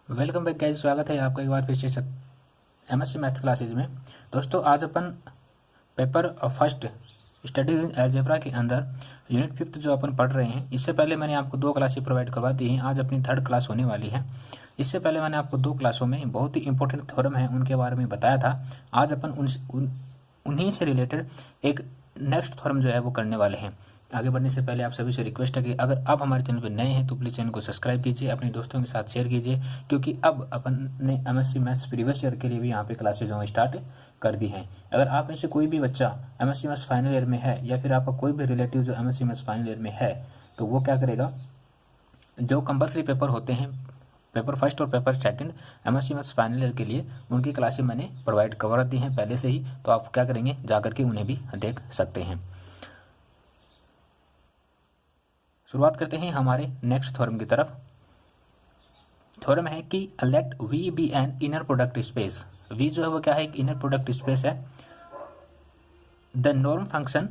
Welcome back guys, स्वागत है आपका एक बार फिर से एमएससी मैथ्स क्लासेज में। दोस्तों आज अपन paper first studies in algebra के अंदर यूनिट 5 जो अपन पढ़ रहे हैं। इससे पहले मैंने आपको 2 क्लासेस प्रोवाइड करवा दी हैं। आज अपनी 3rd क्लास होने वाली है। इससे पहले मैंने आपको 2 क्लासों में बहुत ही इंपॉर्टेंट थ्योरम है उनके बारे में बताया था। आज अपन उन्हीं से रिलेटेड एक नेक्स्ट थ्योरम जो है वो करने वाले हैं। आगे बढ़ने से पहले आप सभी से रिक्वेस्ट है कि अगर आप हमारे चैनल पर नए हैं तो प्लीज़ चैनल को सब्सक्राइब कीजिए, अपने दोस्तों के साथ शेयर कीजिए, क्योंकि अब अपन ने एमएससी मैथ्स प्रीवियस ईयर के लिए भी यहाँ पे क्लासेज जो स्टार्ट कर दी हैं। अगर आप में से कोई भी बच्चा एमएससी मैथ्स फाइनल ईयर में है या फिर आपका कोई भी रिलेटिव जो एमएससी मैथ्स फाइनल ईयर में है, तो वो क्या करेगा, जो कंपल्सरी पेपर होते हैं पेपर फर्स्ट और paper second MSc maths final year के लिए, उनकी क्लासेज मैंने प्रोवाइड करवा दी हैं पहले से ही। तो आप क्या करेंगे, जाकर के उन्हें भी देख सकते हैं। शुरुआत करते हैं हमारे नेक्स्ट थ्योरम की तरफ। थ्योरम है कि let V be an inner product space. V जो है वो क्या है, एक इनर प्रोडक्ट स्पेस है। द नॉर्म फंक्शन,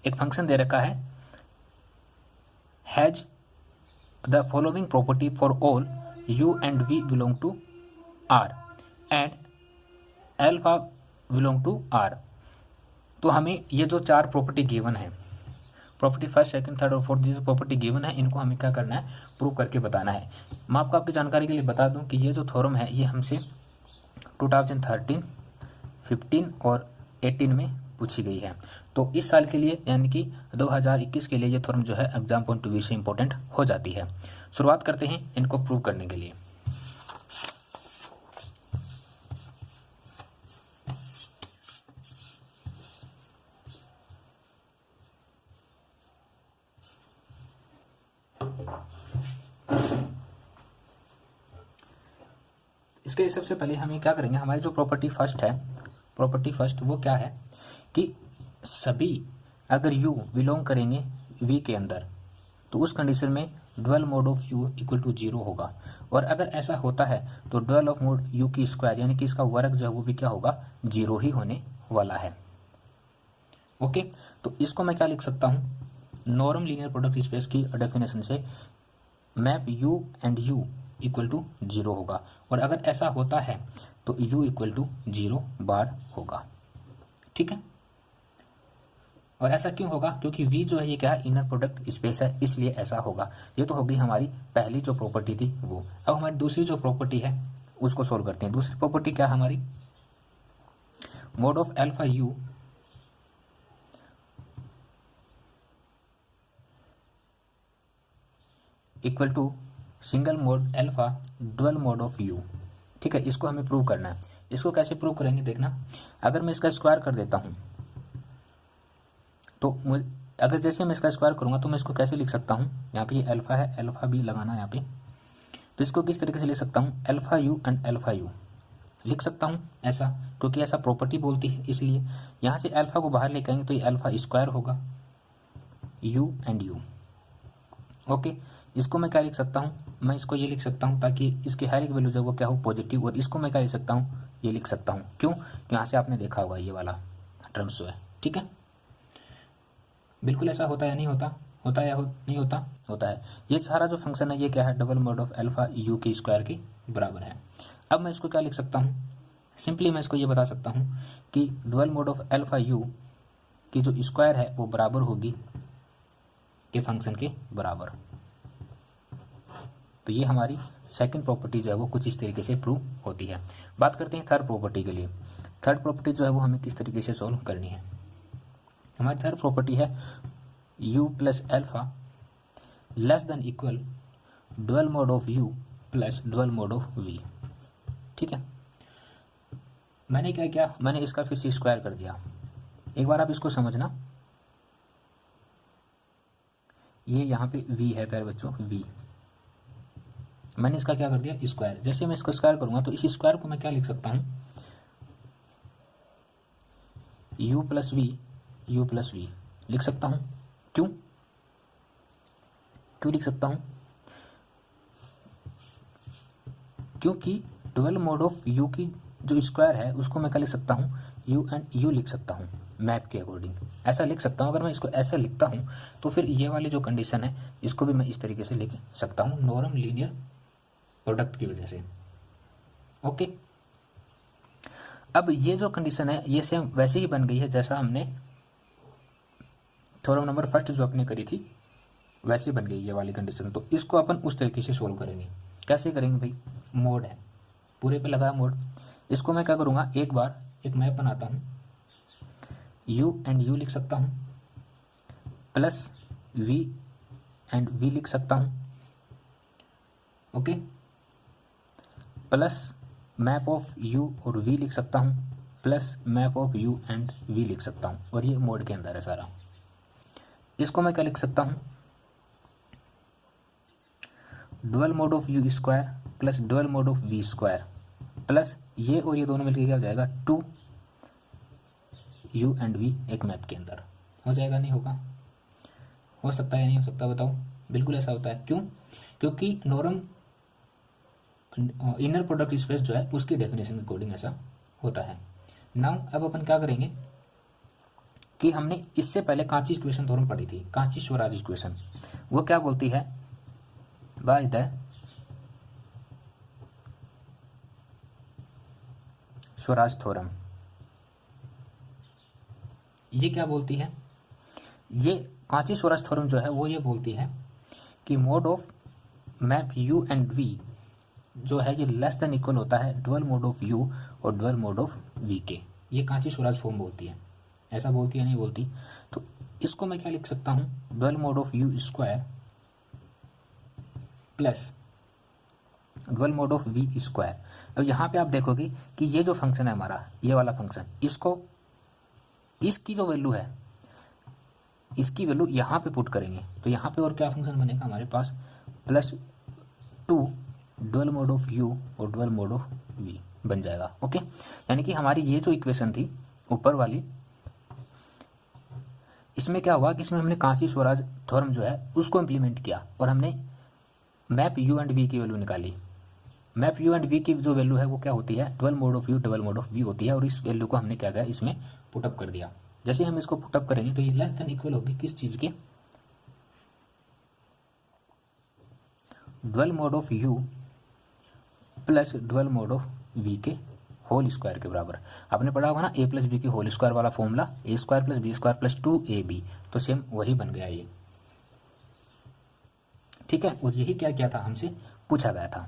एक फंक्शन दे रखा है, has the following property for all u and v belong to R and alpha belong to R. तो हमें ये जो 4 प्रॉपर्टी गिवन है, प्रॉपर्टी फर्स्ट सेकंड थर्ड और फोर्थ, जो प्रॉपर्टी गिवन है, इनको हमें क्या करना है, प्रूव करके बताना है। मैं आपको आपकी जानकारी के लिए बता दूं कि ये जो थ्योरम है ये हमसे 2013, 15 और 18 में पूछी गई है। तो इस साल के लिए यानी कि 2021 के लिए ये थ्योरम जो है एग्जाम पॉइंट ऑफ व्यू से इंपॉर्टेंट हो जाती है। शुरुआत करते हैं इनको प्रूव करने के लिए। इसके सबसे पहले हम ये क्या करेंगे, हमारी जो प्रॉपर्टी फर्स्ट है, प्रॉपर्टी फर्स्ट वो क्या है कि सभी अगर u बिलोंग करेंगे v के अंदर, तो उस कंडीशन में dual mod of u equal to 0 होगा। और अगर ऐसा होता है तो ड्वेल ऑफ मोड u की स्क्वायर यानी कि इसका वर्ग जो है वो भी क्या होगा, 0 ही होने वाला है। ओके, तो इसको मैं क्या लिख सकता हूँ, नॉर्म लीनियर प्रोडक्ट स्पेस की डेफिनेशन से map u and u equal to 0 होगा। और अगर ऐसा होता है तो u इक्वल टू 0 बार होगा। ठीक है, और ऐसा क्यों होगा, क्योंकि v जो है ये क्या है, इनर प्रोडक्ट स्पेस है, इसलिए ऐसा होगा। ये तो होगी हमारी पहली जो प्रॉपर्टी थी वो। अब हमारी दूसरी जो प्रॉपर्टी है उसको सोल्व करते हैं। दूसरी प्रॉपर्टी क्या है हमारी, mod of alpha u equal to single mod alpha dual mod of u। ठीक है, इसको हमें प्रूव करना है। इसको कैसे प्रूव करेंगे देखना, अगर मैं इसका स्क्वायर कर देता हूं तो अगर जैसे मैं इसका स्क्वायर करूंगा तो मैं इसको कैसे लिख सकता हूं, यहाँ पे ये अल्फा है, अल्फा भी लगाना है यहाँ पे, तो इसको किस तरीके से लिख सकता हूँ, alpha u and alpha u लिख सकता हूँ ऐसा, क्योंकि ऐसा प्रॉपर्टी बोलती है। इसलिए यहाँ से अल्फा को बाहर लेकर आएंगे तो ये अल्फा स्क्वायर होगा, u एंड u। ओके, इसको मैं क्या लिख सकता हूँ, मैं इसको ये लिख सकता हूँ ताकि इसकी हर एक वैल्यू जो वो क्या हो, पॉजिटिव। और इसको मैं क्या लिख सकता हूँ, ये लिख सकता हूँ। क्यों, यहाँ से आपने देखा होगा ये वाला टर्म्स जो है। ठीक है, बिल्कुल ऐसा होता है या नहीं होता, होता है या नहीं होता, होता है। ये सारा जो फंक्शन है ये क्या है, double mod of alpha u के स्क्वायर के बराबर है। अब मैं इसको क्या लिख सकता हूँ, सिंपली मैं इसको ये बता सकता हूँ कि double mod of alpha u की जो स्क्वायर है वो बराबर होगी के फंक्शन के बराबर। तो ये हमारी सेकंड प्रॉपर्टी जो है वो कुछ इस तरीके से प्रूव होती है। बात करते हैं थर्ड प्रॉपर्टी के लिए। थर्ड प्रॉपर्टी जो है वो हमें किस तरीके से सॉल्व करनी है। हमारी थर्ड प्रॉपर्टी है u plus alpha less than equal dual mod of u plus dual mod of v। ठीक है, मैंने क्या किया, मैंने इसका फिर से स्क्वायर कर दिया। एक बार आप इसको समझना, ये यहाँ पे v है प्यारे बच्चों, v, मैंने इसका क्या कर दिया, स्क्वायर। जैसे मैं इसको स्क्वायर करूंगा तो इस स्क्वायर को मैं क्या लिख सकता हूं, u प्लस v लिख सकता हूं। क्यों क्यों लिख सकता हूं, क्योंकि डबल मोड ऑफ u की जो स्क्वायर है उसको मैं क्या लिख सकता हूं, u एंड u लिख सकता हूं मैप के अकॉर्डिंग, ऐसा लिख सकता हूं। अगर मैं इसको ऐसा लिखता हूं तो फिर ये वाली जो कंडीशन है इसको भी मैं इस तरीके से लिख सकता हूं, नॉर्म लीनियर प्रोडक्ट की वजह से। ओके, अब ये जो कंडीशन है ये सेम वैसे ही बन गई है जैसा हमने थ्योरम नंबर फर्स्ट जो अपने करी थी वैसे बन गई ये वाली कंडीशन। तो इसको अपन उस तरीके से सोल्व करेंगे। कैसे करेंगे भाई, मोड है, पूरे पे लगा मोड। इसको मैं क्या करूँगा, एक बार एक मैप बनाता हूँ, u एंड u लिख सकता हूँ, प्लस v एंड v लिख सकता हूँ, okay, plus map of u और v लिख सकता हूँ, plus map of u and v लिख सकता हूँ, और ये मोड के अंदर है सारा। इसको मैं क्या लिख सकता हूँ, dual mode of u square plus dual mode of v square plus ये और ये दोनों मिलकर क्या हो जाएगा, 2 u एंड v एक मैप के अंदर। हो जाएगा, नहीं होगा, हो सकता है या नहीं हो सकता, बताओ। बिल्कुल ऐसा होता है। क्यों? क्योंकि नॉर्म इनर प्रोडक्ट स्पेस जो है उसकी डेफिनेशन के अकॉर्डिंग ऐसा होता है। नाउ अब अपन क्या करेंगे कि हमने इससे पहले कांची इक्वेशन थ्योरम पढ़ी थी, कांची स्वराज इक्वेशन। वो क्या बोलती है, बाय द स्वराज थ्योरम। ये क्या बोलती है, ये कांची स्वराज थ्योरम जो है वो ये बोलती है कि mode of map u and v जो है ये लेस देन इक्वल होता है डुअल मोड ऑफ u और डुअल मोड ऑफ v के। ये कांची स्वराज फॉर्म बोलती है। ऐसा बोलती है, नहीं बोलती? तो इसको मैं क्या लिख सकता हूँ, dual mode of u square plus dual mode of v square. अब यहाँ पे आप देखोगे कि ये जो फंक्शन है हमारा, ये वाला फंक्शन, इसको इसकी जो वैल्यू है इसकी वैल्यू यहाँ पे पुट करेंगे तो यहाँ पे और क्या फंक्शन बनेगा हमारे पास, plus 2 dual mode of u और डुअल मोड ऑफ v बन जाएगा। ओके, यानी कि हमारी ये जो इक्वेशन थी ऊपर वाली, इसमें क्या हुआ कि इसमें हमने कांची स्वराज थ्योरम जो है उसको इम्प्लीमेंट किया और हमने मैप u एंड v की वैल्यू निकाली। मैप u एंड v की जो वैल्यू है वो क्या होती है, dual mode of u double mod of v होती है, और इस वैल्यू को हमने क्या किया, इसमें पुटअप कर दिया। जैसे हम इसको पुटअप करेंगे तो ये लेस देन इक्वल होगी किस चीज के, dual mode of u plus dual mode of v के होल स्क्वायर के बराबर। आपने पढ़ा होगा ना a प्लस बी की होल स्क्वायर वाला formula, A square plus B square plus 2ab, तो सेम वही बन गया ये। ठीक है, और यही क्या किया था, हमसे पूछा गया था।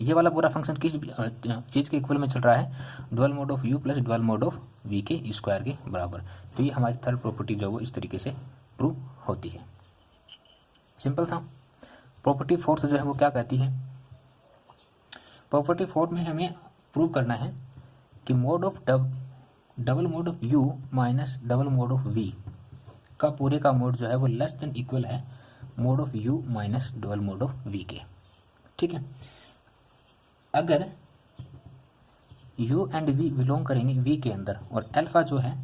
ये वाला पूरा फंक्शन किस चीज़ के इक्वल में चल रहा है, dual mode of u plus dual mode of v के स्क्वायर के बराबर। तो ये हमारी थर्ड प्रॉपर्टी जो वो इस तरीके से प्रूव होती है। सिंपल था। प्रॉपर्टी फोर्थ जो है वो क्या कहती है, प्रॉपर्टी फोर्थ में हमें प्रूव करना है कि mode of double mod of u minus double mod of v का पूरे का मोड जो है वो लेस देन इक्वल है mode of u minus double mod of v के। ठीक है, अगर u एंड v बिलोंग करेंगे v के अंदर और अल्फा जो है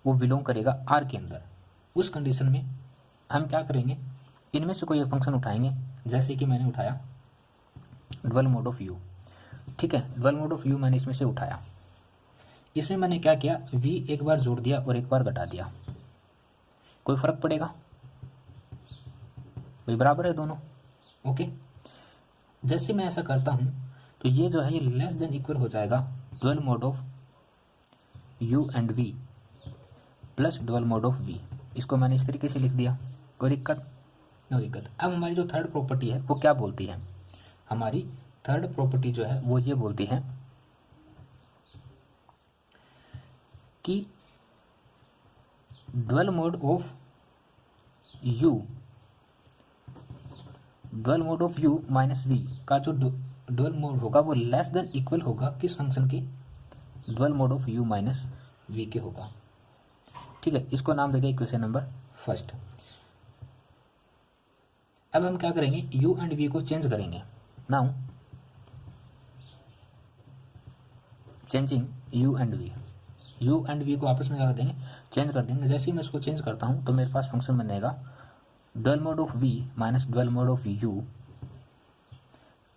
वो बिलोंग करेगा r के अंदर, उस कंडीशन में हम क्या करेंगे, इनमें से कोई एक फंक्शन उठाएंगे, जैसे कि मैंने उठाया डबल मोड ऑफ u। ठीक है, डबल मोड ऑफ u मैंने इसमें से उठाया, इसमें मैंने क्या किया, v एक बार जोड़ दिया और एक बार घटा दिया। कोई फर्क पड़ेगा भाई, बराबर है दोनों। ओके, जैसे मैं ऐसा करता हूं तो ये जो है ये लेस देन इक्वल हो जाएगा dual mode of u and v plus dual mode of v। इसको मैंने इस तरीके से लिख दिया, कोई दिक्कत? नो दिक्कत। अब हमारी जो थर्ड प्रॉपर्टी है वो क्या बोलती है, हमारी थर्ड प्रॉपर्टी जो है वो ये बोलती है कि dual mode of u dual mode of u minus v का जो डुअल मोड होगा वो लेस देन इक्वल होगा किस फंक्शन के, dual mode of u minus v के होगा। ठीक है, इसको नाम देगा इक्वेशन नंबर फर्स्ट। अब हम क्या करेंगे, u एंड v को चेंज करेंगे। Now changing u and v को आपस में क्या कर देंगे, चेंज कर देंगे। जैसे ही मैं इसको चेंज करता हूं तो मेरे पास फंक्शन बनेगा dual mode of v minus dual mode of u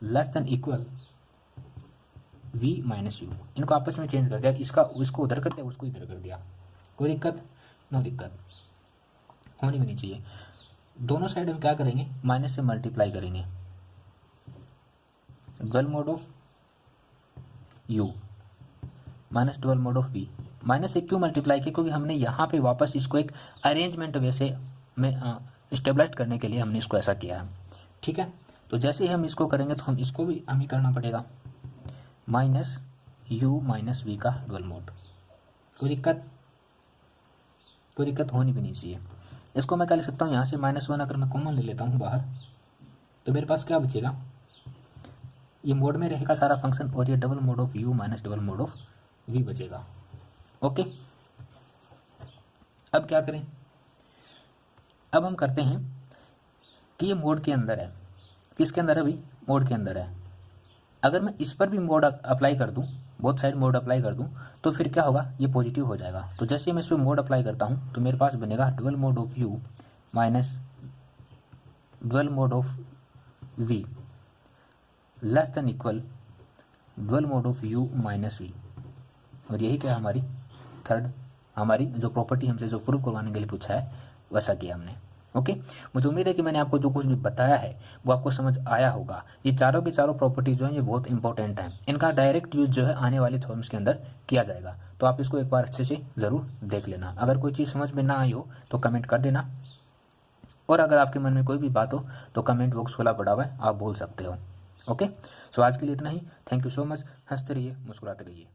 less than equal v minus u। इनको आपस में चेंज कर दिया, इसको उधर कर दिया, उसको इधर कर दिया। कोई दिक्कत? नो दिक्कत, होनी भी नहीं चाहिए। दोनों साइड हम क्या करेंगे, माइनस से मल्टीप्लाई करेंगे। Dual mode of u minus double mod of v minus से क्यों मल्टीप्लाई किया, क्योंकि हमने यहाँ पे वापस इसको एक अरेंजमेंट वैसे में स्टेबलाइज करने के लिए हमने इसको ऐसा किया है। ठीक है, तो जैसे ही हम इसको करेंगे तो हम इसको भी हमें करना पड़ेगा माइनस यू माइनस वी का डबल मोड। कोई दिक्कत होनी भी नहीं चाहिए। इसको मैं क्या लिख सकता हूँ, यहाँ से -1 अगर मैं कॉमन ले लेता हूँ बाहर तो मेरे पास क्या बचेगा, ये मोड में रहेगा सारा फंक्शन और ये double mod of u minus double mod of v बचेगा। ओके, अब क्या करें, अब हम करते हैं कि ये मोड के अंदर है। किसके अंदर है भाई, मोड के अंदर है। अगर मैं इस पर भी मोड अप्लाई कर दूं, बोथ साइड मोड अप्लाई कर दूं, तो फिर क्या होगा, ये पॉजिटिव हो जाएगा। तो जैसे मैं इस पर मोड अप्लाई करता हूं तो मेरे पास बनेगा double mod of u minus double mod of v less than equal double mod of u minus v. और यही क्या हमारी थर्ड, हमारी जो प्रॉपर्टी हमसे जो प्रूव करवाने के लिए पूछा है वैसा किया हमने। ओके, मुझे उम्मीद है कि मैंने आपको जो कुछ भी बताया है वो आपको समझ आया होगा। ये चारों की चारों प्रॉपर्टी जो है ये बहुत इंपॉर्टेंट हैं, इनका डायरेक्ट यूज जो है आने वाले थ्योरम्स के अंदर किया जाएगा। तो आप इसको एक बार अच्छे से ज़रूर देख लेना। अगर कोई चीज़ समझ में ना आई हो तो कमेंट कर देना, और अगर आपके मन में कोई भी बात हो तो कमेंट बॉक्स खुला पड़ा हुआ है, आप बोल सकते हो। ओके, सो आज के लिए इतना ही। Thank you so much. हंसते रहिए, मुस्कुराते रहिए।